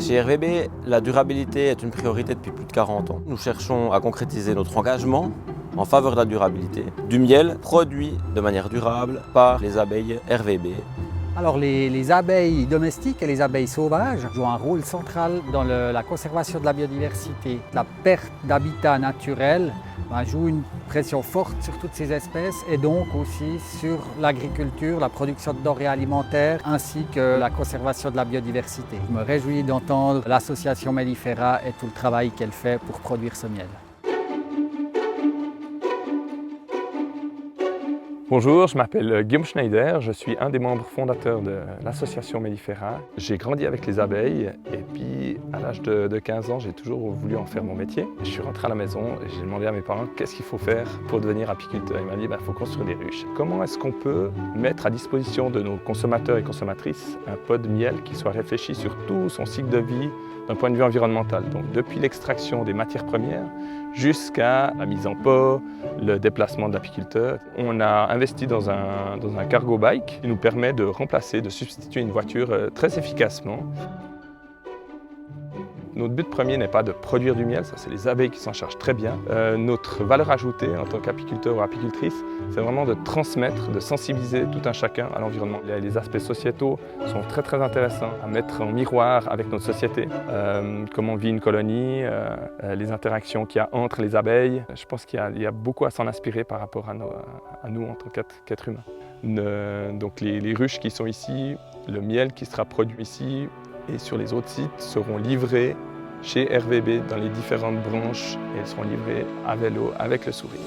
Chez RVB, la durabilité est une priorité depuis plus de 40 ans. Nous cherchons à concrétiser notre engagement en faveur de la durabilité du miel produit de manière durable par les abeilles RVB. Alors les abeilles domestiques et les abeilles sauvages jouent un rôle central dans la conservation de la biodiversité. La perte d'habitat naturel joue une pression forte sur toutes ces espèces et donc aussi sur l'agriculture, la production de denrées alimentaires ainsi que la conservation de la biodiversité. Je me réjouis d'entendre l'association Mellifera et tout le travail qu'elle fait pour produire ce miel. Bonjour, je m'appelle Guillaume Schneider, je suis un des membres fondateurs de l'association Mellifera. J'ai grandi avec les abeilles et puis à l'âge de 15 ans, j'ai toujours voulu en faire mon métier. Je suis rentré à la maison et j'ai demandé à mes parents qu'est-ce qu'il faut faire pour devenir apiculteur. Ils m'ont dit il faut construire des ruches. Comment est-ce qu'on peut mettre à disposition de nos consommateurs et consommatrices un pot de miel qui soit réfléchi sur tout son cycle de vie d'un point de vue environnemental. Donc depuis l'extraction des matières premières jusqu'à la mise en pot, le déplacement de l'apiculteur. On a investi dans un cargo bike qui nous permet de remplacer, de substituer une voiture très efficacement. Notre but premier n'est pas de produire du miel, ça c'est les abeilles qui s'en chargent très bien. Notre valeur ajoutée en tant qu'apiculteur ou apicultrice, c'est vraiment de transmettre, de sensibiliser tout un chacun à l'environnement. Les aspects sociétaux sont très intéressants à mettre en miroir avec notre société. Comment vit une colonie, les interactions qu'il y a entre les abeilles. Je pense qu'il y a beaucoup à s'en inspirer par rapport à nous en tant qu'êtres humains. Donc les ruches qui sont ici, le miel qui sera produit ici, et sur les autres sites seront livrés chez RVB dans les différentes branches et elles seront livrées à vélo avec le sourire.